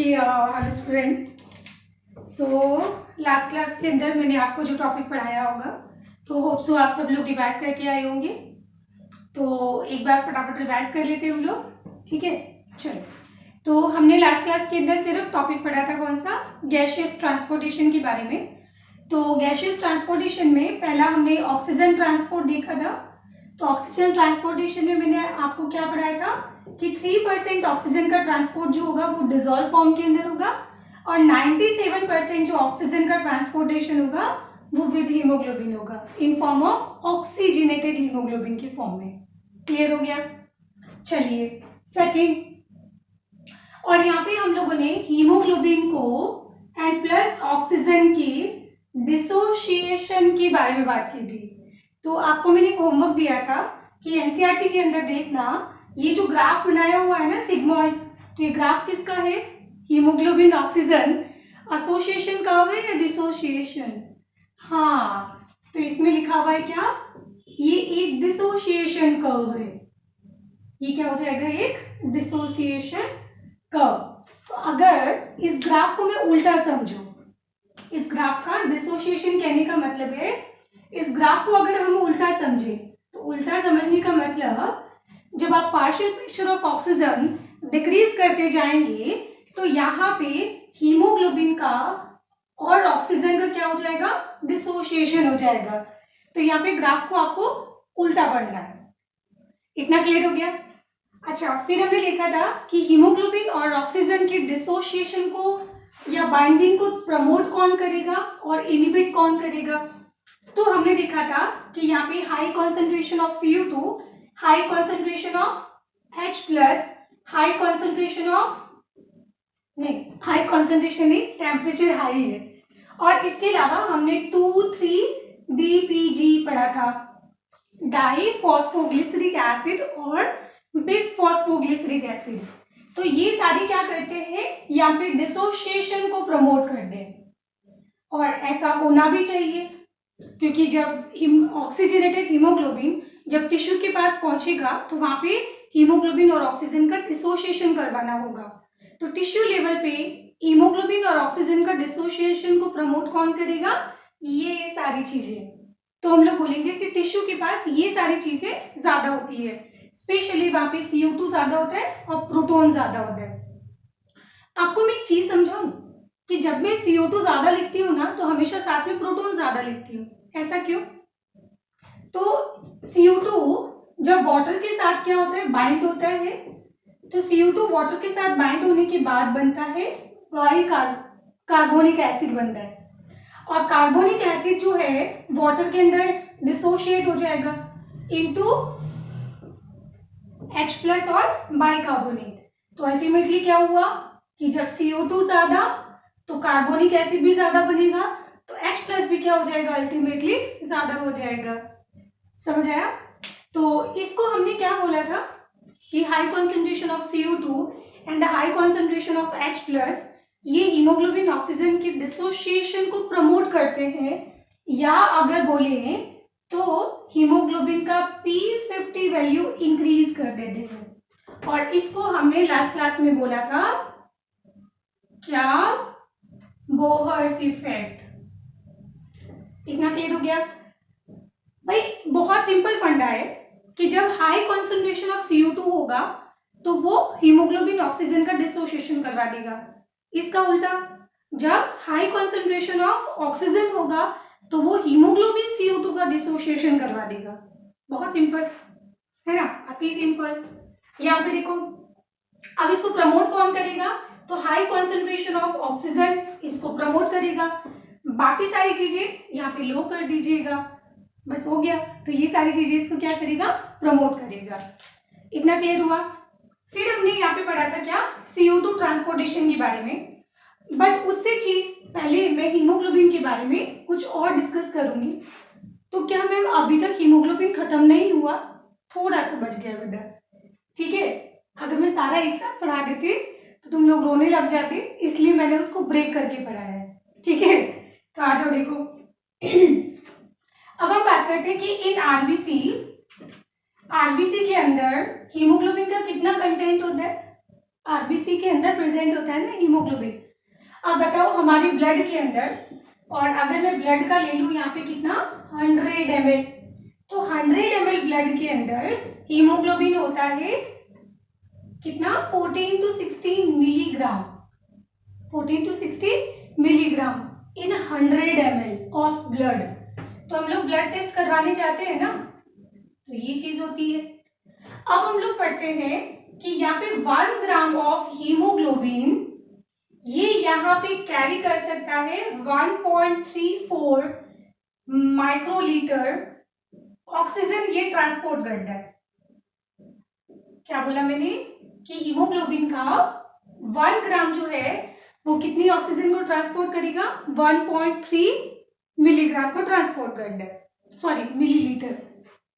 Hello students. So last class के अंदर मैंने आपको जो टॉपिक पढ़ाया होगा तो होप सो आप सब लोग रिवाइज करके आए होंगे। तो एक बार फटाफट रिवाइज कर लेते हैं हम लोग, ठीक है। चलो, तो हमने लास्ट क्लास के अंदर सिर्फ टॉपिक पढ़ा था कौन सा, गैसियस ट्रांसपोर्टेशन के बारे में। तो गैसियस ट्रांसपोर्टेशन में पहला हमने ऑक्सीजन ट्रांसपोर्ट देखा था। तो ऑक्सीजन ट्रांसपोर्टेशन में मैंने आपको क्या पढ़ाया था कि 3% ऑक्सीजन का ट्रांसपोर्ट जो होगा वो डिजोल्व फॉर्म के अंदर होगा और 97% जो ऑक्सीजन का ट्रांसपोर्टेशन होगा वो विद हीमोग्लोबिन होगा, in form of oxygenated haemoglobin की फॉर्म में। क्लियर हो गया। चलिए सेकेंड, और यहाँ पे हम लोगों ने हीमोग्लोबिन को एंड प्लस ऑक्सीजन की डिसोसिएशन के बारे में बात की थी। तो आपको मैंने होमवर्क दिया था कि एनसीईआरटी के अंदर देखना, ये जो ग्राफ बनाया हुआ है ना सिग्मॉइड, तो ये ग्राफ किसका है, हीमोग्लोबिन ऑक्सीजन एसोसिएशन कर्व है या डिसोसिएशन। हाँ, तो इसमें लिखा हुआ है क्या, ये एक डिसोसिएशन कर्व है। ये क्या हो जाएगा, एक डिसोसिएशन कर्व। तो अगर इस ग्राफ को मैं उल्टा समझूं, इस ग्राफ का डिसोसिएशन कहने का मतलब है, इस ग्राफ को अगर हम उल्टा समझे तो उल्टा समझने का मतलब जब आप partial pressure of oxygen decrease करते जाएंगे तो यहाँ पे हीमोग्लोबिन का और ऑक्सीजन का क्या हो जाएगा, डिसोसिएशन हो जाएगा। तो यहाँ पे ग्राफ को आपको उल्टा पढ़ना है। इतना क्लियर हो गया। अच्छा, फिर हमने देखा था कि हीमोग्लोबिन और ऑक्सीजन के डिसोसिएशन को या बाइंडिंग को प्रमोट कौन करेगा और इनहिबिट कौन करेगा। तो हमने देखा था कि यहाँ पे high concentration of CO2, high concentration of H plus, high concentration of, नहीं हाई कॉन्सेंट्रेशन नहीं, टेम्परेचर हाई है। और इसके अलावा हमने 2,3-DPG पढ़ा था, डाई फॉस्फोग्लिसरिक एसिड और बिसफॉस्फोग्लिसरिक एसिड। तो ये सारे क्या करते हैं, यहाँ पे डिसोसिएशन को प्रमोट करते हैं और ऐसा होना भी चाहिए, क्योंकि जब ऑक्सीजनेटेड हीमोग्लोबिन जब टिश्यू के पास पहुंचेगा तो वहां पे हीमोग्लोबिन और ऑक्सीजन का डिसोसिएशन करवाना होगा। तो टिश्यू लेवल पे हीमोग्लोबिन और ऑक्सीजन का डिसोसिएशन को प्रमोट कौन करेगा, ये सारी चीजें। तो हम लोग बोलेंगे कि टिश्यू के पास ये सारी चीजें ज्यादा होती है, स्पेशली वहां पे CO2 ज्यादा होता है और प्रोटॉन ज्यादा होता है। आपको मैं एक चीज समझाऊं कि जब मैं CO2 ज्यादा लिखती हूँ ना तो हमेशा साथ में प्रोटॉन ज्यादा लिखती हूँ। ऐसा क्यों? तो CO2 जब वाटर के साथ क्या होता है, बाइंड होता है, तो CO2 वाटर के साथ बाइंड होने के बाद बनता है कार्बोनिक एसिड बनता है। और कार्बोनिक एसिड जो है वाटर के अंदर डिसोशिएट हो जाएगा इनटू H प्लस और बाइकार्बोनेट। तो अल्टीमेटली क्या हुआ कि जब CO2 ज्यादा तो कार्बोनिक एसिड भी ज्यादा बनेगा, तो H प्लस भी क्या हो जाएगा, अल्टीमेटली ज्यादा हो जाएगा। समझ आया? तो इसको हमने क्या बोला था कि high concentration of CO2 and high concentration of H plus ये हीमोग्लोबिन ऑक्सीजन की डिसोसिएशन को प्रमोट करते हैं, या अगर बोले तो हीमोग्लोबिन का P50 वैल्यू इंक्रीज कर देते हैं। और इसको हमने लास्ट क्लास में बोला था क्या, बोहर्स इफेक्ट। इतना क्लियर हो गया भाई? बहुत सिंपल फंडा है कि जब हाई कॉन्सेंट्रेशन ऑफ CO2 होगा तो वो हीमोग्लोबिन ऑक्सीजन का डिसोसिएशन करवा देगा। इसका उल्टा, जब हाई कॉन्सेंट्रेशन ऑफ ऑक्सीजन होगा तो वो हीमोग्लोबिन CO2 का डिसोसिएशन करवा देगा। बहुत सिंपल है ना, अति सिंपल। यहाँ पे देखो, अब इसको प्रमोट कौन करेगा, तो हाई कॉन्सेंट्रेशन ऑफ ऑक्सीजन इसको प्रमोट करेगा, बाकी सारी चीजें यहाँ पे लो कर दीजिएगा, बस हो गया। तो ये सारी चीजें इसको क्या करेगा, प्रमोट करेगा। इतना क्लियर हुआ? फिर हमने यहाँ पे पढ़ा था क्या, CO2 ट्रांसपोर्टेशन के बारे में। बट उससे चीज पहले मैं हीमोग्लोबिन के बारे में कुछ और डिस्कस करूंगी। तो क्या मैम अभी तक हीमोग्लोबिन खत्म नहीं हुआ? थोड़ा सा बच गया बेटा, ठीक है। अगर मैं सारा एक साथ पढ़ा देती तो तुम लोग रोने लग जाते, इसलिए मैंने उसको ब्रेक करके पढ़ाया है, ठीक है। तो आ जाओ देखो। अब हम बात करते हैं कि इन आरबीसी के अंदर हीमोग्लोबिन का कितना कंटेंट होता है। आरबीसी के अंदर प्रेजेंट होता है ना हीमोग्लोबिन। अब बताओ हमारे ब्लड के अंदर, और अगर मैं ब्लड का ले लूँ यहाँ पे कितना 100 ml, तो 100 ml ब्लड के अंदर हीमोग्लोबिन होता है कितना 14 to 16 milligram, 14 to 16 milligram in 100 ml of blood. तो हम लोग ब्लड टेस्ट करवाने जाते हैं ना, तो ये चीज होती है। अब हम लोग पढ़ते हैं कि यहाँ पे 1 ग्राम ऑफ हीमोग्लोबिन ये यहाँ पे कैरी कर सकता है 1.34 माइक्रोलीटर ऑक्सीजन, ये ट्रांसपोर्ट करता है। क्या बोला मैंने कि हीमोग्लोबिन का 1 ग्राम जो है वो कितनी ऑक्सीजन को ट्रांसपोर्ट करेगा, 1.3 मिलीग्राम को ट्रांसपोर्ट करता है, सॉरी मिलीलीटर,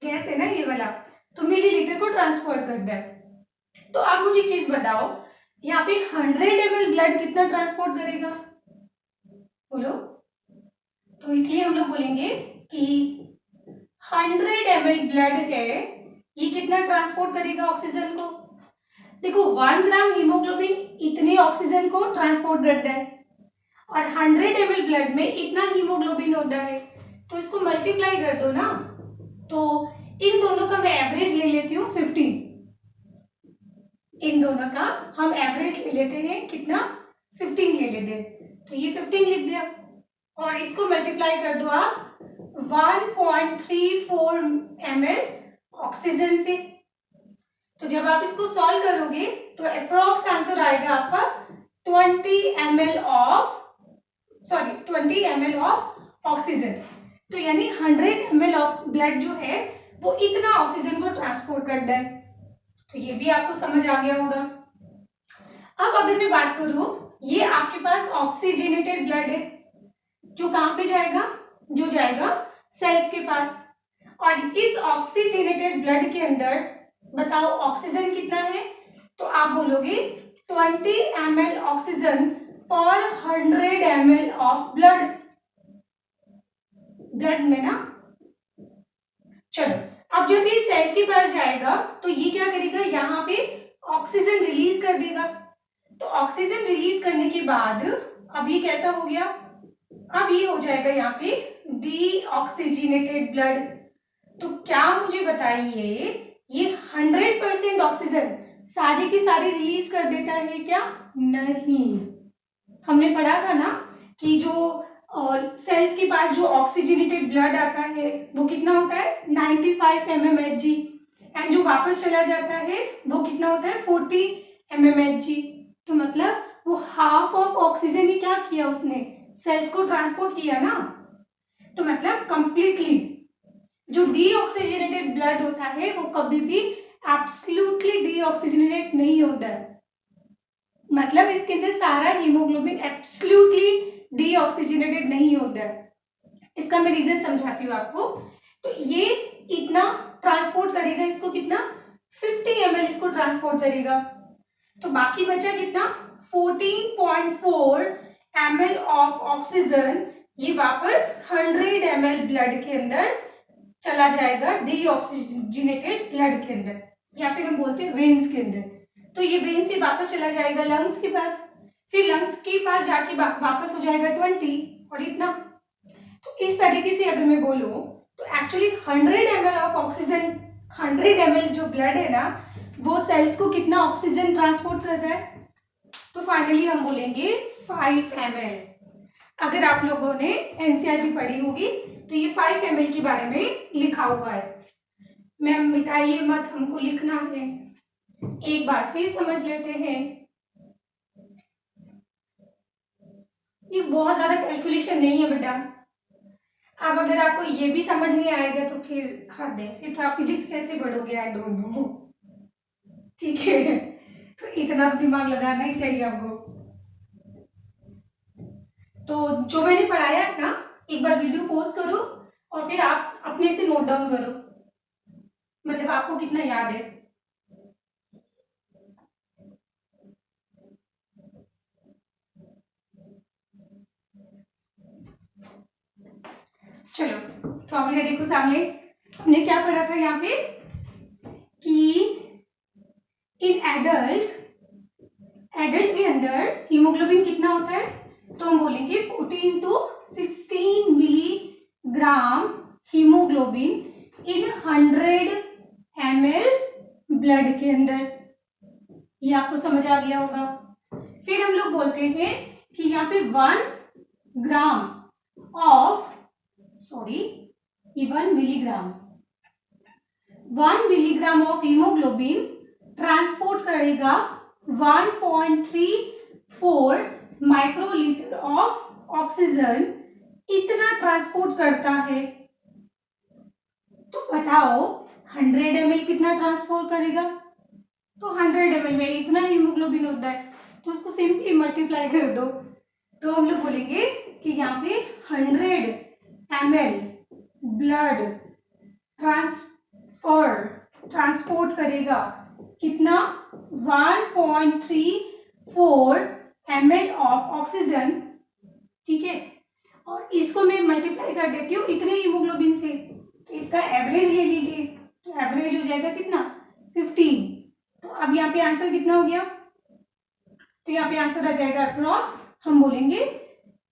गैस है ना ये वाला, तो मिलीलीटर को ट्रांसपोर्ट करता है। तो आप मुझे चीज बताओ यहाँ पे 100 ml ब्लड कितना ट्रांसपोर्ट करेगा, बोलो। तो इसलिए हम लोग बोलेंगे कि 100 ml ब्लड है, ये कितना ट्रांसपोर्ट करेगा ऑक्सीजन को। देखो 1 ग्राम हीमोग्लोबिन इतने ऑक्सीजन को ट्रांसपोर्ट करता है, और 100 ml ब्लड में इतना हीमोग्लोबिन होता है, तो इसको मल्टीप्लाई कर दो ना। तो इन दोनों का मैं एवरेज ले लेती हूँ 15, इन दोनों का हम एवरेज ले लेते हैं कितना 15 ले लेते हैं, तो ये 15 लिख दिया, और इसको मल्टीप्लाई कर दो आप 1.34 ml ऑक्सीजन से। तो जब आप इसको सॉल्व करोगे तो अप्रोक्स आंसर आएगा आपका 20 ml ऑफ ऑक्सीजन। तो यानी 100 ml ऑफ ब्लड जो है वो इतना ऑक्सीजन को ट्रांसपोर्ट करता है। तो ये भी आपको समझ आ गया होगा। अब अगर मैं बात करूं, ये आपके पास ऑक्सीजनेटेड ब्लड है, जो कहां पे जाएगा, जो जाएगा सेल्स के पास, और इस ऑक्सीजनेटेड ब्लड के अंदर बताओ ऑक्सीजन कितना है, तो आप बोलोगे 20 ml ऑक्सीजन पर 100 ml ऑफ ब्लड, ब्लड में ना। चलो अब जब ये सेल्स के पास जाएगा तो ये क्या करेगा, यहाँ पे ऑक्सीजन रिलीज कर देगा। तो ऑक्सीजन रिलीज करने के बाद अब ये कैसा हो गया, अब ये हो जाएगा यहाँ पे डीऑक्सीजनेटेड ब्लड। तो क्या मुझे बताइए, ये 100% ऑक्सीजन सारी की सारी रिलीज कर देता है क्या, नहीं। हमने पढ़ा था ना कि जो सेल्स के पास जो ऑक्सीजनेटेड ब्लड आता है वो कितना होता है 95 mmHg, एंड जो वापस चला जाता है वो कितना होता है 40 mmHg। तो मतलब वो हाफ ऑफ ऑक्सीजन ही क्या किया, उसने सेल्स को ट्रांसपोर्ट किया ना। तो मतलब कंप्लीटली जो डीऑक्सीजनेटेड ब्लड होता है वो कभी भी एब्सोल्युटली डीऑक्सीजनेटेड नहीं होता है, मतलब इसके अंदर सारा हीमोग्लोबिन एब्सोल्युटली डीऑक्सीजनेटेड नहीं होता है। इसका मैं रीजन समझाती हूँ आपको। तो ये इतना ट्रांसपोर्ट करेगा, इसको कितना 50 ml इसको ट्रांसपोर्ट करेगा, तो बाकी बचा कितना 14.4 ml ऑफ ऑक्सीजन, ये वापस 100 ml ब्लड के अंदर चला जाएगा, डीऑक्सीजनेटेड ब्लड के अंदर, या फिर हम बोलते हैं वेन्स के अंदर। तो ये वेन से वापस चला जाएगा लंग्स के पास, फिर लंग्स के पास जाके वापस हो जाएगा 20, और इतना। तो इस तरीके से अगर मैं बोलूं तो actually 100 ml of oxygen, 100 ml जो ब्लड है ना वो सेल्स को कितना ऑक्सीजन ट्रांसपोर्ट कर रहा है, तो फाइनली हम बोलेंगे 5 ml। अगर आप लोगों ने एनसीईआरटी पढ़ी होगी तो ये 5 ml के बारे में लिखा हुआ है। मैम मिटाइए मत, हमको लिखना है, एक बार फिर समझ लेते हैं। ये बहुत ज्यादा कैलकुलेशन नहीं है बेटा, अब अगर आपको ये भी समझ नहीं आएगा तो फिर हद है, फिर तो आप फिजिक्स कैसे पढ़ोगे, आई डोंट नो। ठीक है, तो इतना तो दिमाग लगाना ही चाहिए आपको। तो जो मैंने पढ़ाया है ना, एक बार वीडियो पोस्ट करो और फिर आप अपने से नोट डाउन करो, मतलब आपको कितना याद है। चलो तो अब ये देखो सामने हमने क्या पढ़ा था यहाँ पे कि इन एडल्ट एडल्ट के अंदर हीमोग्लोबिन कितना होता है, तो हम बोलेंगे 14 to 16 milligram haemoglobin in 100 ml blood के अंदर। ये आपको समझ आ गया होगा। फिर हम लोग बोलते हैं कि यहाँ पे 1 मिलीग्राम ऑफ हीमोग्लोबिन ट्रांसपोर्ट करेगा 1.34 माइक्रोलीटर ऑफ ऑक्सीजन, इतना ट्रांसपोर्ट करता है। तो बताओ 100 ml कितना ट्रांसपोर्ट करेगा, तो 100 ml में इतना हीमोग्लोबिन होता है, तो उसको सिंपली मल्टीप्लाई कर दो। तो हम लोग बोलेंगे कि यहाँ पे 100 ml ब्लड ट्रांसपोर्ट करेगा कितना, 1.34 ml ऑफ ऑक्सीजन, ठीक है। और इसको मैं मल्टीप्लाई कर देती हूँ इतने हीमोग्लोबिन से, तो इसका एवरेज ले लीजिए, तो एवरेज हो जाएगा कितना, 15। तो अब यहाँ पे आंसर कितना हो गया, तो यहाँ पे आंसर आ जाएगा अक्रॉस हम बोलेंगे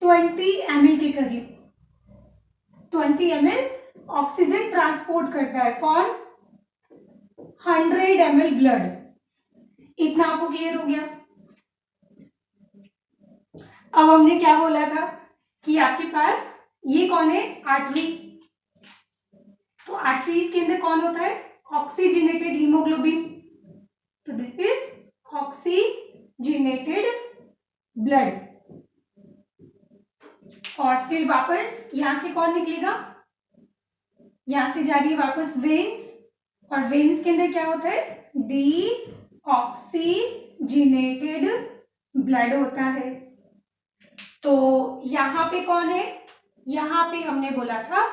20 ml के करीब। 20 ml ऑक्सीजन ट्रांसपोर्ट करता है कौन, 100 ml ब्लड। इतना आपको क्लियर हो गया। अब हमने क्या बोला था कि आपके पास ये कौन है, आर्टरी। तो आर्टरीज के अंदर कौन होता है, ऑक्सीजनेटेड हीमोग्लोबिन। तो दिस इज ऑक्सीजनेटेड ब्लड। और फिर वापस यहां से कौन निकलेगा, यहां से जा रही है वापस वेन्स, और वेन्स के अंदर क्या होता है, डीऑक्सीजनेटेड ब्लड होता है। तो यहां पे कौन है, यहां पे हमने बोला था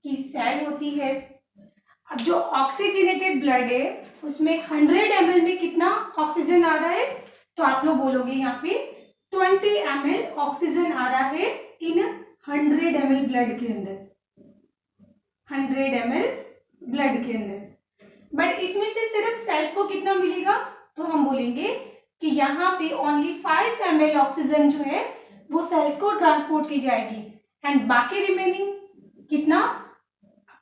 कि सेल होती है। अब जो ऑक्सीजनेटेड ब्लड है उसमें 100 ml में कितना ऑक्सीजन आ रहा है, तो आप लोग बोलोगे यहाँ पे 20 ml ऑक्सीजन आ रहा है इन 100 ml ब्लड के अंदर, 100 ml ब्लड के अंदर। बट इसमें से सिर्फ सेल्स को कितना मिलेगा, तो हम बोलेंगे कि यहाँ पे ओनली 5 ml ऑक्सीजन जो है वो सेल्स को ट्रांसपोर्ट की जाएगी, एंड बाकी रिमेनिंग कितना,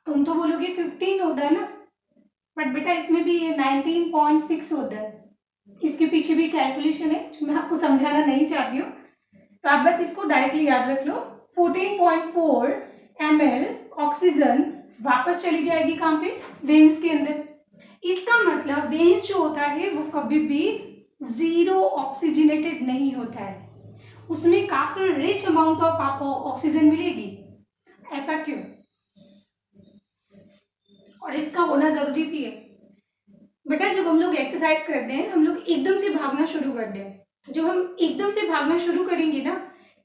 तुम तो बोलोगे 15 होता है ना, बट बेटा इसमें भी ये 19.6 होता है। इसके पीछे भी कैलकुलेशन है जो मैं आपको समझाना नहीं चाहती हूँ, तो आप बस इसको डायरेक्टली याद रख लो। 14.4 ml ऑक्सीजन वापस चली जाएगी कहाँ पे, वेन्स के अंदर। इसका मतलब वेन्स जो होता है वो कभी भी जीरो ऑक्सीजनेटेड नहीं होता है, उसमें काफी रिच अमाउंट ऑफ आपको ऑक्सीजन मिलेगी। ऐसा क्यों, और इसका होना जरूरी भी है। बेटा जब हम लोग एक्सरसाइज करते हैं हम लोग एकदम से भागना शुरू करते हैं, जब हम एकदम से भागना शुरू करेंगे ना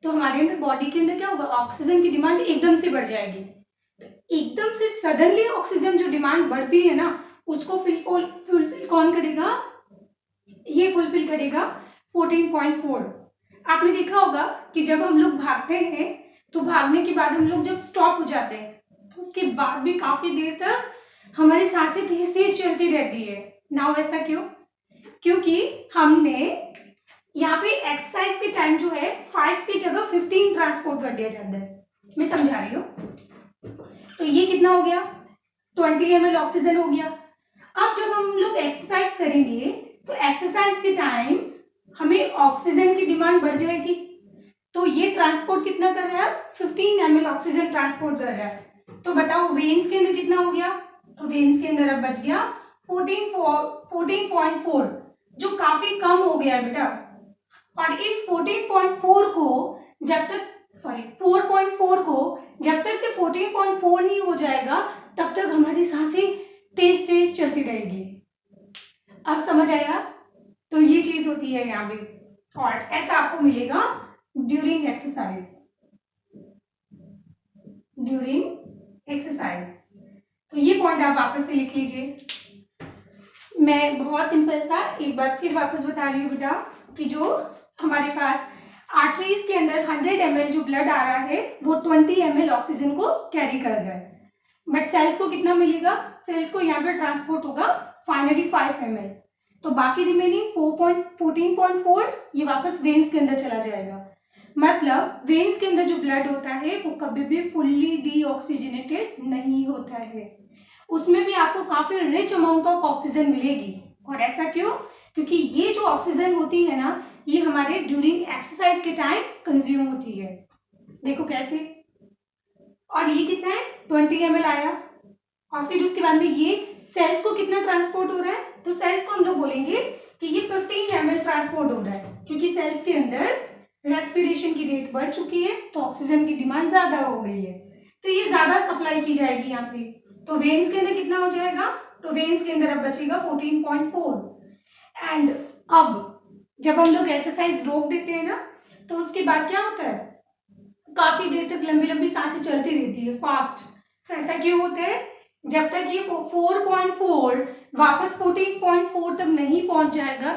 तो हमारे अंदर बॉडी के अंदर क्या होगा, ऑक्सीजन की डिमांड एकदम से बढ़ जाएगी। एकदम से सडनली ऑक्सीजन जो डिमांड बढ़ती है ना उसको फुलफिल कौन करेगा, ये फुलफिल करेगा 14.4। आपने देखा होगा कि जब हम लोग भागते हैं तो भागने के बाद हम लोग जब स्टॉप हो जाते हैं तो उसके बाद भी काफी देर तक हमारी सांसें तेज तेज चलती रहती है। नाउ ऐसा क्यों, क्योंकि हमने यहाँ पे एक्सरसाइज के टाइम जो है 5 की जगह 15 ट्रांसपोर्ट कर दिया जाता है। मैं समझा रही हूँ। तो ये कितना हो गया, 20 ml ऑक्सीजन हो गया। अब जब हम लोग एक्सरसाइज करेंगे तो एक्सरसाइज के टाइम हमें ऑक्सीजन की डिमांड बढ़ जाएगी, तो ये ट्रांसपोर्ट कितना कर रहा है, 15 ml ऑक्सीजन ट्रांसपोर्ट कर रहा है। तो बताओ वेन्स के अंदर कितना हो गया, तो वेन्स के अंदर अब बच गया 14.4 जो काफी कम हो गया है बेटा। और इस 14.4 को जब तक 4.4 को जब तक कि 14.4 नहीं हो जाएगा तब तक हमारी सांसें तेज तेज चलती रहेगी। अब समझ आया, तो ये चीज होती है यहाँ पे, और ऐसा आपको मिलेगा ड्यूरिंग एक्सरसाइज। तो ये पॉइंट आप वापस से लिख लीजिए। मैं बहुत सिंपल सा एक बार फिर वापस बता रही हूँ बेटा कि जो हमारे पास आर्टरीज के अंदर 100 ml जो ब्लड आ रहा है वो 20 ml ऑक्सीजन को कैरी कर रहा है, बट सेल्स को कितना मिलेगा, सेल्स को यहाँ पे ट्रांसपोर्ट होगा फाइनली 5 ml। तो बाकी रिमेनिंग 14.4 ये वापस वेन्स के अंदर चला जाएगा। मतलब वेन्स के अंदर जो ब्लड होता है वो कभी भी फुल्ली डीऑक्सीजनेटेड नहीं होता है, उसमें भी आपको काफी रिच अमाउंट ऑफ ऑक्सीजन मिलेगी। और ऐसा क्यों? क्योंकि ये जो ऑक्सीजन होती है ना, ये हमारे ड्यूरिंग एक्सरसाइज के टाइम कंज्यूम होती है। देखो कैसे। और ये कितना है, 20 ml आया। और फिर उसके बाद में ये सेल्स को कितना ट्रांसपोर्ट हो रहा है, तो सेल्स को हम लोग बोलेंगे कि ये 15 ml ट्रांसपोर्ट हो रहा है, क्योंकि सेल्स के अंदर रेस्पिरेशन की रेट बढ़ चुकी है, तो ऑक्सीजन की डिमांड ज्यादा हो गई है, तो ये ज्यादा सप्लाई की जाएगी यहाँ पे। तो वेन्स के अंदर कितना हो जाएगा, तो वेन्स के अंदर अब बचेगा 14.4। एंड अब जब हम लोग एक्सरसाइज रोक देते हैं ना, तो उसके बाद क्या होता है, काफी देर तक लंबी लंबी सांसें चलती रहती है फास्ट। तो ऐसा क्यों होता है, जब तक ये 4.4 वापस 14.4 तक नहीं पहुंच जाएगा,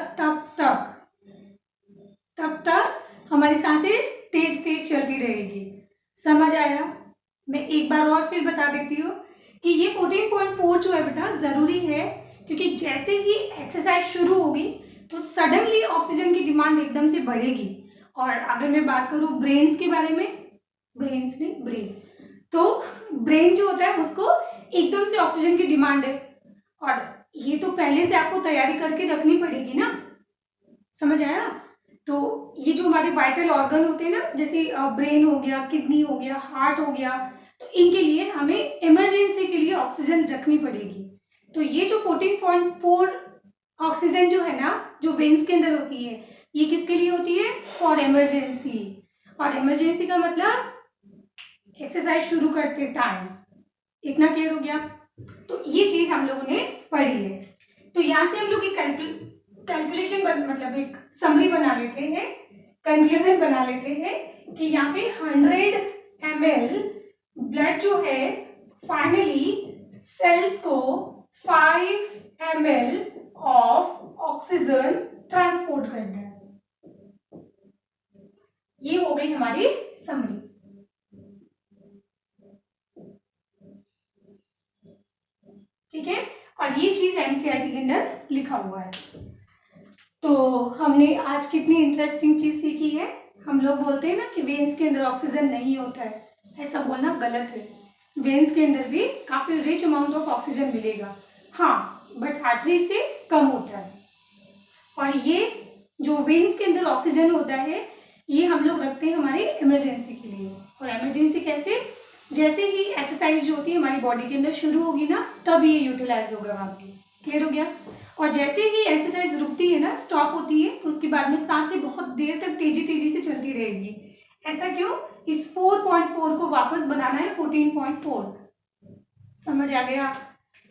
तब तक हमारी सांसें तेज तेज चलती रहेगी। समझ आया? मैं एक बार और फिर बता देती हूँ कि ये 14.4 जो है बेटा जरूरी है, क्योंकि जैसे ही एक्सरसाइज शुरू होगी तो सडनली ऑक्सीजन की डिमांड एकदम से बढ़ेगी। और अगर मैं बात करूँ ब्रेन्स के बारे में, ब्रेन्स नहीं ब्रेन, तो ब्रेन जो होता है उसको एकदम से ऑक्सीजन की डिमांड है, और ये तो पहले से आपको तैयारी करके रखनी पड़ेगी ना। समझ आया? तो ये जो हमारे वाइटल ऑर्गन होते हैं ना, जैसे ब्रेन हो गया, किडनी हो गया, हार्ट हो गया, तो इनके लिए हमें इमरजेंसी के लिए ऑक्सीजन रखनी पड़ेगी। तो ये जो 14.4 ऑक्सीजन जो है ना, जो वेन्स के अंदर होती है, ये किसके लिए होती है, फॉर इमरजेंसी। और इमरजेंसी का मतलब एक्सरसाइज शुरू करते टाइम। इतना क्लियर हो गया? तो ये चीज हम लोगों ने पढ़ी है। तो यहां से हम लोग एक कैलकुलेशन मतलब एक समरी बना लेते हैं, कंक्लूजन बना लेते हैं कि यहाँ पे 100 ml ब्लड जो है फाइनली सेल्स को 5 ml ऑफ ऑक्सीजन ट्रांसपोर्ट करता है। ये हो गई हमारी समरी। ठीक है, और ये चीज एनसीईआरटी के अंदर लिखा हुआ है। तो हमने आज कितनी इंटरेस्टिंग चीज सीखी है। हम लोग बोलते हैं ना कि वेन्स के अंदर ऑक्सीजन नहीं होता है, ऐसा बोलना गलत है। वेन्स के अंदर भी काफी रिच अमाउंट ऑफ ऑक्सीजन मिलेगा, हाँ, बट आर्टरी से कम होता है। और ये जो वेन्स के अंदर ऑक्सीजन होता है, ये हम लोग रखते हैं हमारे इमरजेंसी के लिए। और इमरजेंसी कैसे, जैसे ही एक्सरसाइज जो होती है हमारी बॉडी के अंदर शुरू होगी ना, तब ये यूटिलाइज होगा वहां पे। क्लियर हो गया? और जैसे ही एक्सरसाइज रुकती है ना, स्टॉप होती है, तो उसके बाद में सांसें बहुत देर तक तेजी तेजी से चलती रहेगी। ऐसा क्यों? इस 4.4 को वापस बनाना है 14.4। समझ आ गया?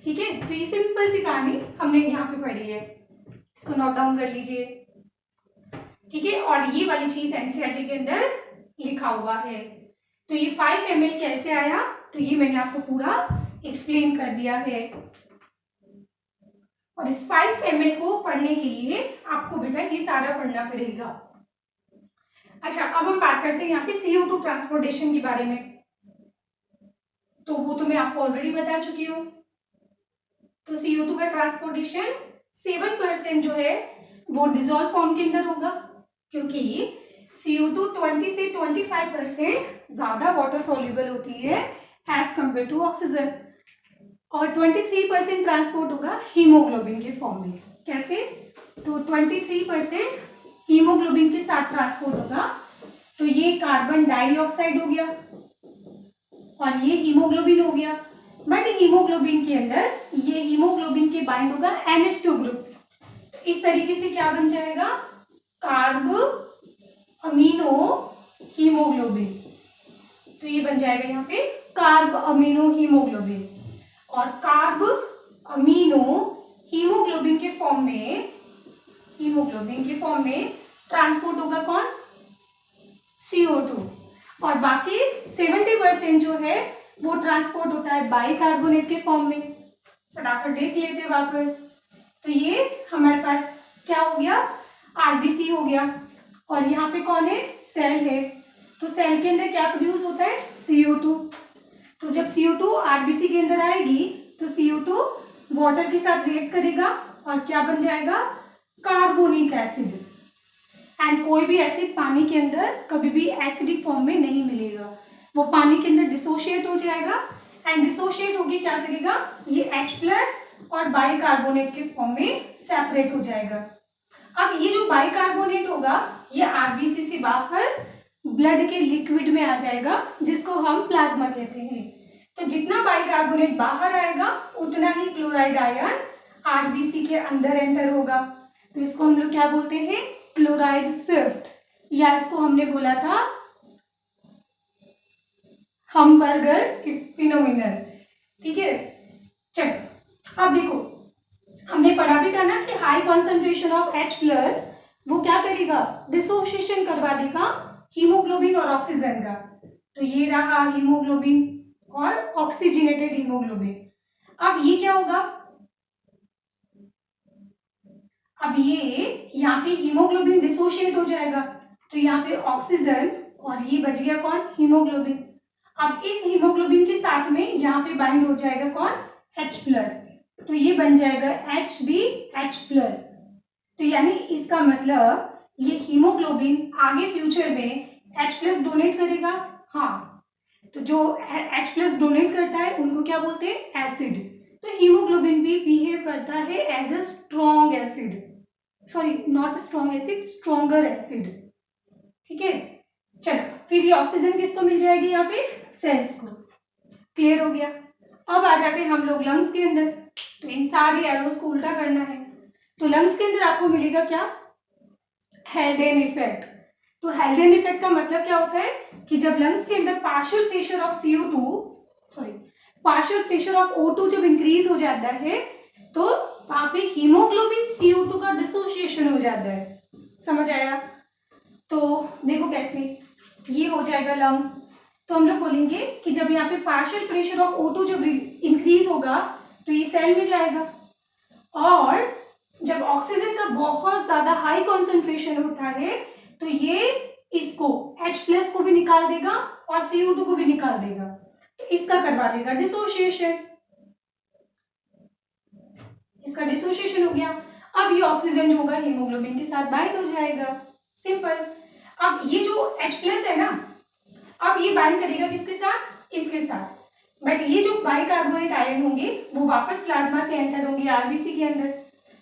ठीक है, तो ये सिंपल सी कहानी हमने यहाँ पे पढ़ी है, इसको नोट डाउन कर लीजिए। ठीक है, और ये वाली चीज एनसीईआरटी के अंदर लिखा हुआ है। तो ये 5 ml कैसे आया, तो ये मैंने आपको पूरा एक्सप्लेन कर दिया है। और इस 5 ml को पढ़ने के लिए आपको बेटा ये सारा पढ़ना पड़ेगा। अच्छा, अब हम बात करते हैं यहाँ पे CO2 ट्रांसपोर्टेशन के बारे में। तो वो तो मैं आपको ऑलरेडी बता चुकी हूँ। तो CO2 का ट्रांसपोर्टेशन 7% जो है वो डिसॉल्व फॉर्म के अंदर होगा, क्योंकि CO2 20 से 25% ज्यादा वाटर सॉल्युबल होती है एज कंपेयर टू ऑक्सीजन। और 23% ट्रांसपोर्ट होगा हीमोग्लोबिन के फॉर्म में। कैसे? तो 23% हीमोग्लोबिन के साथ ट्रांसपोर्ट होगा, तो ये कार्बन डाइऑक्साइड हो गया और ये हीमोग्लोबिन हो गया। बट हीमोग्लोबिन के अंदर ये हीमोग्लोबिन के बाइंड होगा NH2 ग्रुप। तो इस तरीके से क्या बन जाएगा, कार्ब अमीनो हीमोग्लोबिन। तो ये बन जाएगा यहाँ पे कार्ब अमीनो हीमोग्लोबिन। और कार्ब अमीनो हीमोग्लोबिन के फॉर्म में ट्रांसपोर्ट होगा कौन, CO2। और बाकी 70% जो है वो ट्रांसपोर्ट होता है बाइकार्बोनेट के फॉर्म में। फटाफट देख लेते हैं वापस। तो ये हमारे पास क्या हो गया, RBC हो गया। और यहाँ पे कौन है, सेल है। तो सेल के अंदर क्या प्रोड्यूस होता है, CO2। तो जब CO2 RBC के अंदर आएगी तो CO2 वाटर के साथ रिएक्ट करेगा और क्या बन जाएगा, कार्बोनिक एसिड। एंड कोई भी एसिड पानी के अंदर कभी भी एसिडिक फॉर्म में नहीं मिलेगा, वो पानी के अंदर डिसोशिएट हो जाएगा एंड डिसोशिएट होगी क्या करेगा, ये H+ और बाइकार्बोनेट के फॉर्म में सेपरेट हो जाएगा। अब ये जो बाइकार्बोनेट होगा ये आरबीसी से बाहर ब्लड के लिक्विड में आ जाएगा, जिसको हम प्लाज्मा कहते हैं। तो जितना बाइकार्बोनेट बाहर आएगा उतना ही क्लोराइड आयन आरबीसी के अंदर एंटर होगा। तो इसको हम लोग क्या बोलते हैं, क्लोराइड शिफ्ट, या इसको हमने बोला था हमबर्गर फिनोमिनन। ठीक है, चलो अब देखो हमने पढ़ा भी था ना कि हाई कॉन्सेंट्रेशन ऑफ H+ वो क्या करेगा, डिसोसिएशन करवा देगा हीमोग्लोबिन और ऑक्सीजन का। तो ये रहा हीमोग्लोबिन और ऑक्सीजनेटेड हीमोग्लोबिन। अब ये क्या होगा, अब ये यहाँ पे हीमोग्लोबिन डिसोशिएट हो जाएगा, तो यहाँ पे ऑक्सीजन और ये बच गया कौन, हीमोग्लोबिन। अब इस हीमोग्लोबिन के साथ में यहाँ पे बाइंड हो जाएगा कौन, H+, तो ये बन जाएगा HbH+। तो यानी इसका मतलब ये हीमोग्लोबिन आगे फ्यूचर में H+ डोनेट करेगा। हाँ, तो जो H+ डोनेट करता है उनको क्या बोलते हैं, एसिड। तो हीमोग्लोबिन भी बिहेव करता है as a strong acid, sorry not strong acid, stronger acid. ठीक है, चलो फिर ये ऑक्सीजन किसको मिल जाएगी, यहाँ पे सेल्स को। क्लियर हो गया। अब आ जाते हैं हम लोग लंग्स के अंदर। तो इन सारे एरोस को उल्टा करना है। तो लंग्स के अंदर आपको मिलेगा क्या, हेल्डेन इफेक्ट। तो हेल्डेन इफेक्ट का मतलब क्या होता है कि जब लंग्स के अंदर पार्शियल प्रेशर ऑफ O2 जब इंक्रीज हो जाता है तो वहां पे हीमोग्लोबिन CO2 का डिसोसिएशन हो जाता है। समझ आया। तो देखो कैसे ये हो जाएगा लंग्स। तो हम लोग बोलेंगे कि जब यहाँ पे पार्शियल प्रेशर ऑफ O2 जब इंक्रीज होगा तो ये सेल में जाएगा, और जब ऑक्सीजन का बहुत ज्यादा हाई कॉन्सेंट्रेशन होता है तो ये इसको H+ को भी निकाल देगा और CO2 को भी निकाल देगा, तो इसका करवा देगा डिसोसिएशन। इसका डिसोसिएशन हो गया। अब ये ऑक्सीजन जो होगा हीमोग्लोबिन के साथ बाइंड हो जाएगा, सिंपल। अब ये जो H+ है ना, अब ये बाइंड करेगा किसके साथ, इसके साथ। बट ये जो बाइकार्बोनेट आयन होंगे वो वापस प्लाज्मा से एंटर होंगे आरबीसी के अंदर,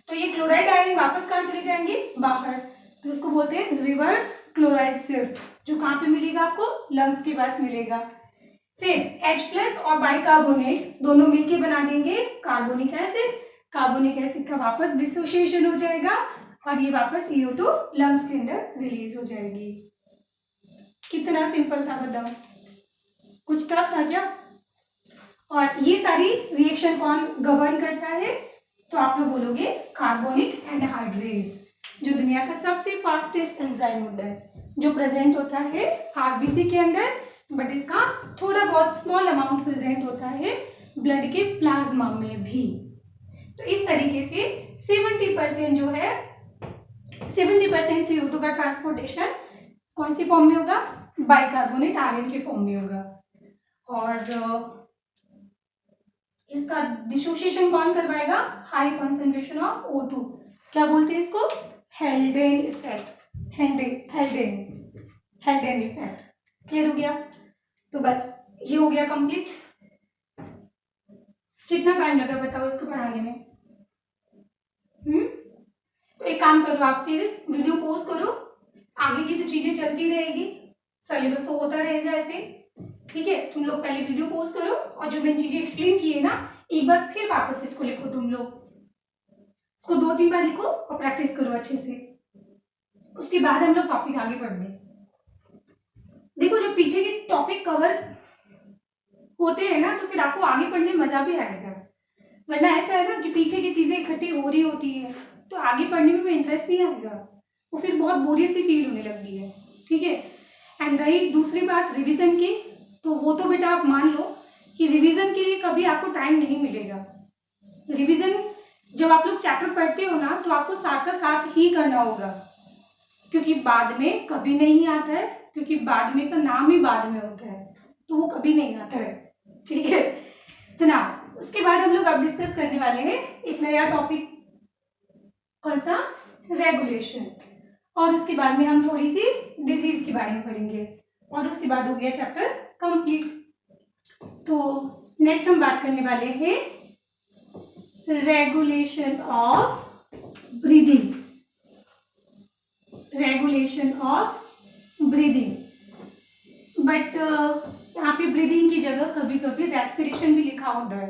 तो ये क्लोराइड आयन वापस कहाँ चले जाएंगे, बाहर। तो इसको बोलते हैं रिवर्स क्लोराइड शिफ्ट, जो कहाँ पे मिलेगा आपको, लंग्स के पास मिलेगा। फिर H+ और बाइकार्बोनेट दोनों मिलके बना देंगे कार्बोनिक एसिड। कार्बोनिक एसिड का वापस डिसोसिएशन हो जाएगा और ये वापस CO2 लंग्स के अंदर रिलीज हो जाएगी। कितना सिंपल था बताओ, कुछ टफ था क्या। और ये सारी रिएक्शन कौन गवर्न करता है, तो आप लोग बोलोगे कार्बोनिक एनहाइड्रेज, जो दुनिया का सबसे फास्टेस्ट एंजाइम होता है, जो प्रेजेंट होता है आरबीसी के अंदर, बट इसका थोड़ा बहुत स्मॉल अमाउंट प्रेजेंट होता है ब्लड के प्लाज्मा में भी। तो इस तरीके से 70% जो है 70% CO2 का ट्रांसपोर्टेशन कौन सी फॉर्म में होगा, बाइकार्बोनेट आयन के फॉर्म में होगा। और इसका डिसोसिएशन कौन करवाएगा, हाई कॉन्सेंट्रेशन ऑफ O2, क्या बोलते हैं इसको, हेल्डेन इफेक्ट। हेल्डेन इफेक्ट। क्लियर हो गया। तो बस ये हो गया कंप्लीट। कितना टाइम लगा बताओ इसको पढ़ाने में। तो एक काम करो, आप फिर वीडियो पोस्ट करो, आगे की तो चीजें चलती रहेगी, सिलेबस तो होता रहेगा ऐसे। ठीक है, तुम लोग पहले वीडियो पोस्ट करो और जो मैंने चीजें एक्सप्लेन की है ना, एक बार फिर वापस इसको लिखो। तुम लोग इसको 2-3 बार लिखो और प्रैक्टिस करो अच्छे से। उसके बाद हम लोग टॉपिक आगे बढ़ते हैं। देखो जब पीछे के टॉपिक कवर होते हैं ना तो फिर आपको आगे पढ़ने में मजा भी आएगा, वरना ऐसा है ना कि पीछे की चीजें इकट्ठी हो रही होती है तो आगे पढ़ने में भी इंटरेस्ट नहीं आएगा, वो फिर बहुत बोरियत सी फील होने लगती है। ठीक है। एंड रही दूसरी बात रिवीजन की, तो वो तो बेटा आप मान लो कि रिवीजन के लिए कभी आपको टाइम नहीं मिलेगा। रिवीजन जब आप लोग चैप्टर पढ़ते हो ना तो आपको साथ का साथ ही करना होगा, क्योंकि बाद में कभी नहीं आता है, क्योंकि बाद में का नाम ही बाद में होता है, तो वो कभी नहीं आता है। ठीक है, तो ना उसके बाद हम लोग अब डिस्कस करने वाले हैं एक नया टॉपिक। कौन सा, रेगुलेशन, और उसके बाद में हम थोड़ी सी डिजीज के बारे में पढ़ेंगे, और उसके बाद हो गया चैप्टर कंप्लीट। तो नेक्स्ट हम बात करने वाले हैं regulation of breathing, regulation of breathing. But यहाँ पे ब्रीदिंग की जगह कभी कभी रेस्पिरेशन भी लिखा होता है,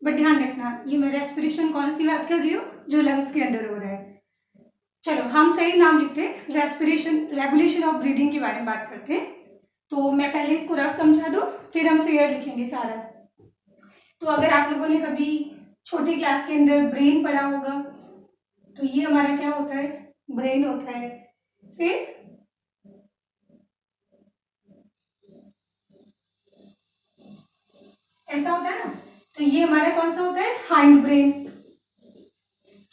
बट ध्यान रखना ये मैं रेस्पिरेशन कौन सी बात कर रही हूँ, जो लंग्स के अंदर हो रहा है। चलो हम सही नाम लिखते हैं, रेस्पिरेशन, रेगुलेशन ऑफ ब्रीदिंग के बारे में बात करते हैं। तो मैं पहले इसको रफ समझा दो, फिर हम फेयर लिखेंगे सारा। तो अगर आप लोगों ने कभी छोटी क्लास के अंदर ब्रेन पढ़ा होगा, तो ये हमारा क्या होता है, ब्रेन होता है। फिर ऐसा होता है ना, तो ये हमारा कौन सा होता है, हाइंड ब्रेन,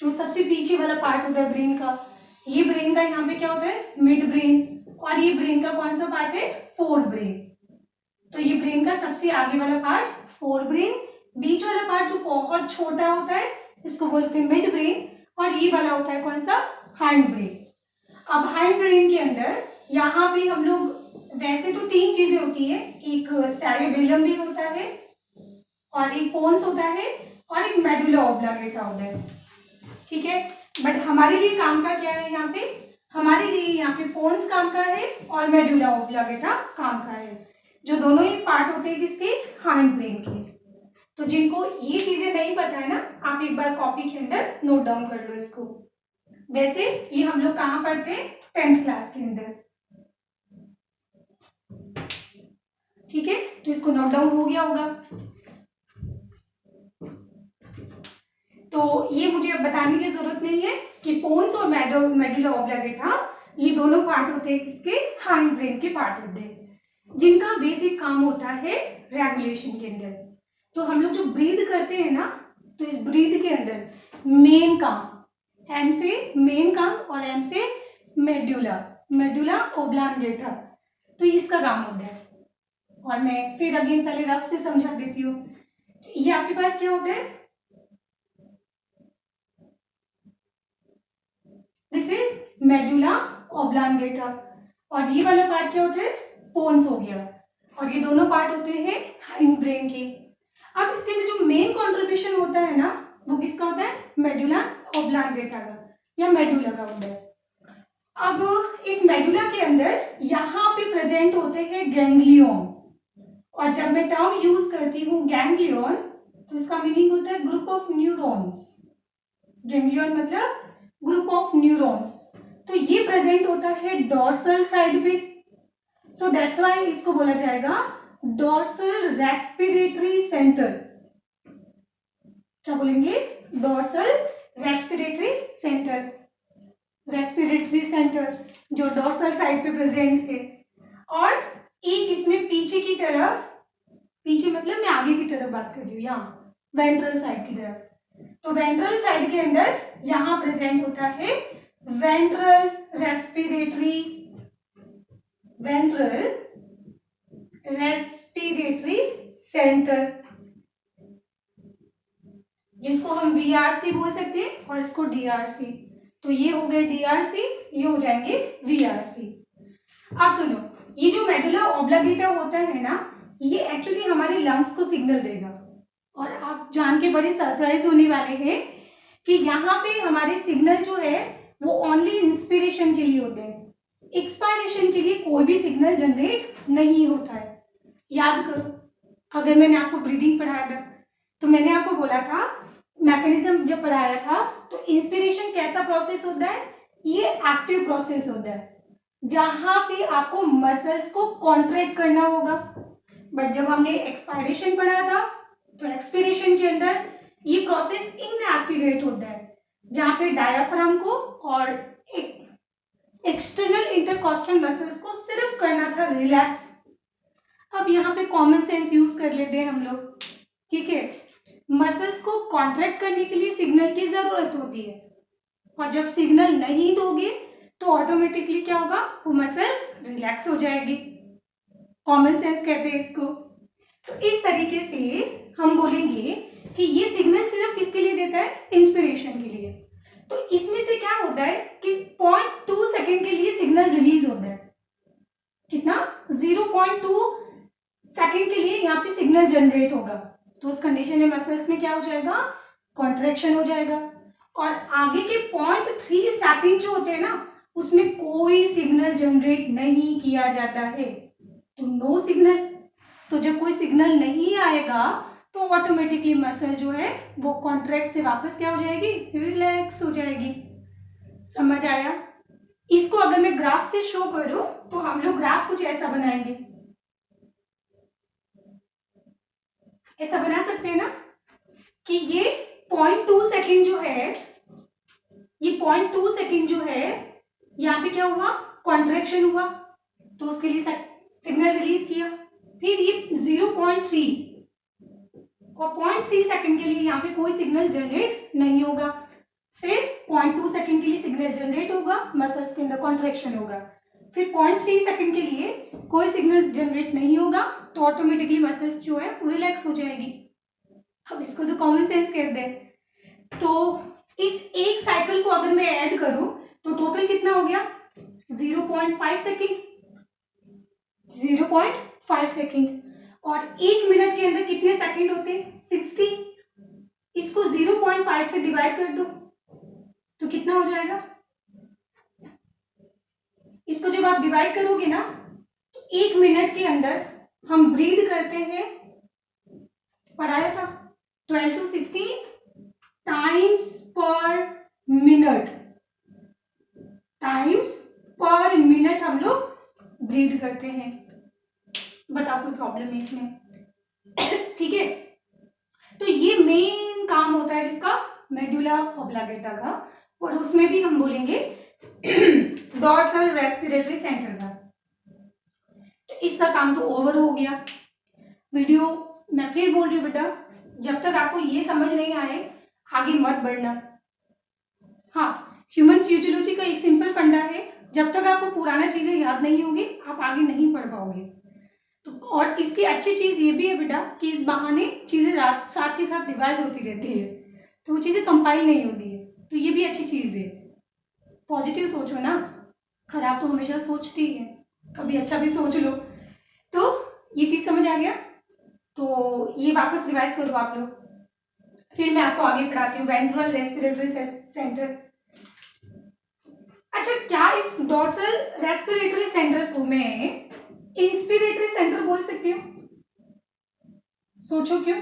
जो सबसे पीछे वाला पार्ट होता है ब्रेन का। ये ब्रेन का यहाँ पे क्या होता है, मिड ब्रेन, और ये ब्रेन का कौन सा पार्ट है, फोर ब्रेन। तो ये ब्रेन का सबसे आगे वाला पार्ट फोर ब्रेन, बीच वाला पार्ट जो बहुत छोटा होता है इसको बोलते हैं मिड ब्रेन, और ये वाला होता है कौन सा, हाइंड ब्रेन। अब हाइंड ब्रेन के अंदर यहाँ पे हम लोग, वैसे तो तीन चीजें होती है, एक सेरेबेलम भी होता है, और एक पोन्स होता है, और एक मेडुला ऑब्लांगेटा होता है, ठीक है। बट हमारे लिए काम का क्या है यहाँ पे, हमारे लिए यहाँ पे पोन्स काम का है और मेडुला ऑब्लांगेटा काम का है, जो दोनों ही पार्ट होते हैं किसके, हाइंड ब्रेन के। तो जिनको ये चीजें नहीं पता है ना, आप एक बार कॉपी के अंदर नोट डाउन कर लो इसको। वैसे ये हम लोग कहाँ पढ़ते हैं, 10th क्लास के अंदर, ठीक है। तो इसको नोट डाउन हो गया होगा। तो ये मुझे अब बताने की जरूरत नहीं है कि पोन्स और मेडुला ऑब्लांगेटा ये दोनों पार्ट होते हैं किसके, हाइंड ब्रेन के पार्ट होते हैं, जिनका बेसिक काम होता है रेगुलेशन के अंदर। तो हम लोग जो ब्रीद करते हैं ना, तो इस ब्रीद के अंदर मेन काम, एम से मेन काम और एम से मेडुला, मेडुला ऑब्लांगेटा, तो इसका काम होता है। और मैं फिर अगेन पहले रफ से समझा देती हूँ। ये आपके पास क्या होता है, दिस इज मेडुला ऑब्लांगेटा, और ये वाला पार्ट क्या होता है, पोन्स हो गया, और ये दोनों पार्ट होते हैं हाइंड ब्रेन के। अब इसके अंदर जो मेन कंट्रीब्यूशन होता है ना, वो किसका होता है, मेडुला ऑब्लांगेटा का या मेडुला का होता है। अब इस मेडुला के अंदर यहाँ पे प्रेजेंट होते हैं गैंग्लियन, और जब मैं टर्म यूज करती हूँ गैंग्लियन, तो इसका मीनिंग होता है ग्रुप ऑफ न्यूरॉन्स। गैंग्लियन मतलब ग्रुप ऑफ न्यूरॉन्स। तो ये प्रेजेंट होता है डोर्सल साइड पे, सो दैट्स व्हाई इसको बोला जाएगा डोर्सल रेस्पिरेटरी सेंटर। क्या बोलेंगे, dorsal respiratory centre, respiratory centre जो डोर्सल साइड पे प्रेजेंट है। और एक इसमें पीछे की तरफ, पीछे मतलब मैं आगे की तरफ बात कर रही हूँ, यहाँ वेंट्रल साइड की तरफ। तो वेंट्रल साइड के अंदर यहाँ प्रेजेंट होता है ventral respiratory, ventral respiratory centre, जिसको हम वीआरसी बोल सकते हैं, और इसको डीआरसी। तो ये हो गए डीआरसी, ये हो जाएंगे वीआरसी। अब सुनो, ये जो मेडुला ऑब्लांगेटा होता है ना, ये एक्चुअली हमारे लंग्स को सिग्नल देगा, और आप जान के बड़े सरप्राइज होने वाले हैं कि यहाँ पे हमारे सिग्नल जो है वो ओनली इंस्पिरेशन के लिए होते हैं, एक्सपायरेशन के लिए कोई भी सिग्नल जनरेट नहीं होता है। याद करो, अगर मैंने आपको ब्रीदिंग पढ़ाया था, तो मैंने आपको बोला था, मैकेनिज्म जब पढ़ाया था, तो इंस्पिरेशन कैसा प्रोसेस होता है, ये एक्टिव प्रोसेस होता है, जहां पे आपको मसल्स को कॉन्ट्रैक्ट करना होगा। बट जब हमने एक्सपायरेशन पढ़ा था, तो एक्सपिरेशन के अंदर ये प्रोसेस इनएक्टिवेट होता है, जहां पे डायाफ्राम को और एक्सटर्नल इंटरकॉस्टल मसल्स को सिर्फ करना था रिलैक्स। अब यहाँ पे कॉमन सेंस यूज कर लेते हैं हम लोग, ठीक है। मसल्स को कॉन्ट्रैक्ट करने के लिए सिग्नल की जरूरत होती है, और जब सिग्नल नहीं दोगे तो ऑटोमेटिकली क्या होगा, वो मसल्स रिलैक्स हो जाएगी। कॉमन सेंस कहते हैं इसको। तो इस तरीके से हम बोलेंगे कि ये सिग्नल सिर्फ किसके लिए देता है, इंस्पिरेशन के लिए। तो इसमें से क्या होता है कि 0.2 सेकेंड के लिए सिग्नल रिलीज होता है। कितना? 0.2 सेकेंड के लिए यहाँ पे सिग्नल जनरेट होगा। तो उस कंडीशन में मसल्स में क्या हो जाएगा? कॉन्ट्रैक्शन हो जाएगा। और आगे के 0.3 सेकेंड जो होते हैं ना, उसमें कोई सिग्नल जनरेट नहीं किया जाता है, तो नो सिग्नल। तो जब कोई सिग्नल नहीं आएगा तो ऑटोमेटिकली मसल जो है वो कॉन्ट्रैक्ट से वापस क्या हो जाएगी? रिलैक्स हो जाएगी। समझ आया? इसको अगर मैं ग्राफ से शो करूं तो हम लोग ग्राफ कुछ ऐसा बनाएंगे, ऐसा बना सकते हैं ना कि ये 0.2 सेकेंड जो है, ये 0.2 सेकेंड जो है, यहाँ पे क्या हुआ? कॉन्ट्रैक्शन हुआ, तो उसके लिए सिग्नल रिलीज किया। फिर ये 0.3 और 0.3 सेकेंड के लिए यहाँ पे कोई सिग्नल जनरेट नहीं होगा। फिर 0.2 सेकेंड के लिए सिग्नल जनरेट होगा, मसल्स के अंदर कॉन्ट्रैक्शन होगा। फिर 0.3 सेकेंड के लिए कोई सिग्नल जनरेट नहीं होगा, तो ऑटोमेटिकली मसल्स जो है वो रिलैक्स हो जाएगी। अब इसको तो कॉमन सेंस कहते हैं। तो इस एक साइकिल को अगर मैं ऐड करूं तो टोटल कितना हो गया? 0.5 सेकेंड। 0.5 सेकेंड। और एक मिनट के अंदर कितने सेकेंड होते हैं? 60। इसको 0.5 से डिवाइड कर दो तो कितना हो जाएगा? इसको जब आप डिवाइड करोगे ना, तो एक मिनट के अंदर हम ब्रीथ करते हैं, पढ़ाया था 12 to 16 टाइम्स पर मिनट। टाइम्स पर मिनट हम लोग ब्रीथ करते हैं। बताओ कोई प्रॉब्लम है इसमें? ठीक है, तो ये मेन काम होता है इसका, मेडुला ऑब्लांगेटा का। और उसमें भी हम बोलेंगे डॉर्सल रेस्पिरेटरी सेंटर का। तो इसका काम तो ओवर हो गया। वीडियो मैं फिर बोल रही हूँ बेटा, जब तक आपको ये समझ नहीं आए आगे मत बढ़ना। हाँ, ह्यूमन फिजियोलॉजी का एक सिंपल फंडा है, जब तक आपको पुराना चीजें याद नहीं होगी आप आगे नहीं पढ़ पाओगे। तो और इसकी अच्छी चीज ये भी है बेटा कि इस बहाने चीजें साथ के साथ रिवाइज होती रहती है, तो वो चीजें कंपाइल नहीं होती है, तो ये भी अच्छी चीज है। पॉजिटिव सोचो ना, खराब तो हमेशा सोचती है, कभी अच्छा भी सोच लो। तो ये चीज समझ आ गया? तो ये वापस रिवाइज करो आप लोग, फिर मैं आपको आगे पढ़ाती हूँ। Ventral respiratory centre. अच्छा, क्या इस डोर्सल रेस्पिरेटरी सेंटर को मैं इंस्पिरेटरी सेंटर बोल सकती हूँ? सोचो क्यों?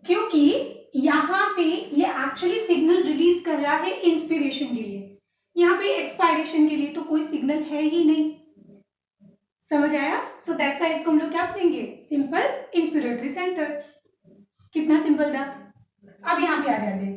क्योंकि यहाँ पे ये एक्चुअली सिग्नल रिलीज कर रहा है इंस्पिरेशन के लिए, यहाँ पे एक्सपायरेशन के लिए तो कोई सिग्नल है ही नहीं। समझ आया? सो दैट्स व्हाई इसको हम लोग क्या करेंगे? Simple inspiratory centre. कितना सिंपल था। अब यहाँ पे आ जाते हैं,